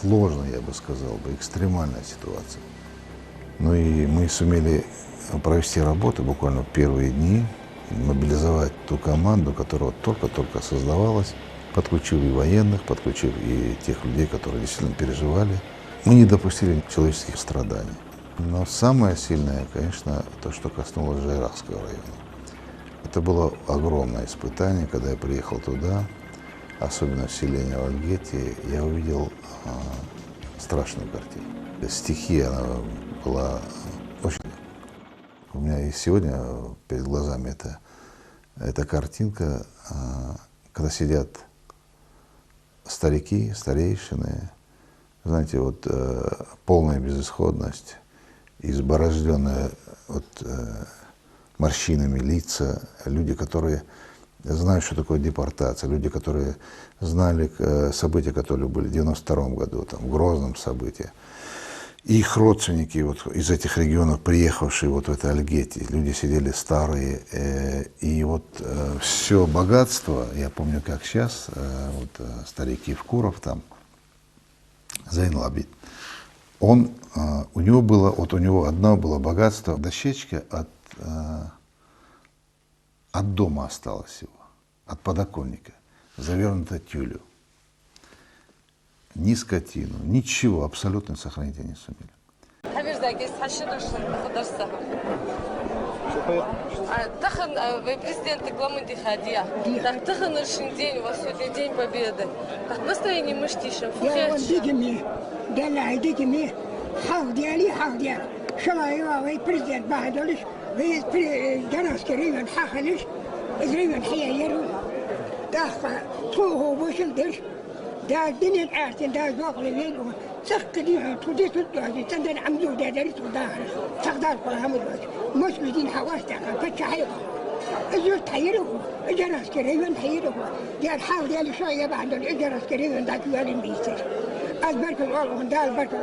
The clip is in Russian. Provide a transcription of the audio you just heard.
сложная, я бы сказал, экстремальная ситуация. Ну и мы сумели провести работу буквально в первые дни, мобилизовать ту команду, которая только-только создавалась, подключив и военных, подключив и тех людей, которые действительно переживали. Мы не допустили человеческих страданий. Но самое сильное, конечно, то, что коснулось Жайрахского района. Это было огромное испытание, когда я приехал туда, особенно в селение Вальгети, я увидел страшную картину. Стихия, она была очень... У меня и сегодня перед глазами эта картинка, когда сидят старики, старейшины, знаете, вот полная безысходность, изборожденная морщинами лица, люди, которые знают, что такое депортация, люди, которые знали события, которые были в 92 году, там, в Грозном события. И их родственники вот, из этих регионов, приехавшие вот в это Альгети, люди сидели старые, и вот все богатство, я помню, как сейчас, старик Евкуров там, Зейн-Лабид, у него одно было богатство, дощечка от дома осталось его, от подоконника, завернуто тюлью. Ни скотину, ничего абсолютно сохранить они не сумели. Тахан, вы президент регламенты ходия. Так тахан решен день, у вас сегодня день победы. Так настроение мыштишем. يا وديك مي دلع يديك مي حافظ ديالي حافظ ديالي شرايوا وي بريزيدنت بعدولش وي جناس كريم حاخلش زريم حيا يرو داخ توه وشندش دا الدنيا الآتين دا زوق لين سخدي تودي تودي تندن عمدو دا دريت وداخل تقدر قرها مدوش مش بدين حواس تاعك فتش حيوه الزول تحيره جناس كريم تحيره ديال حافظ ديالي شويه بعد الجناس كريم دا كيالي ميستر أزبرك والله دا البرك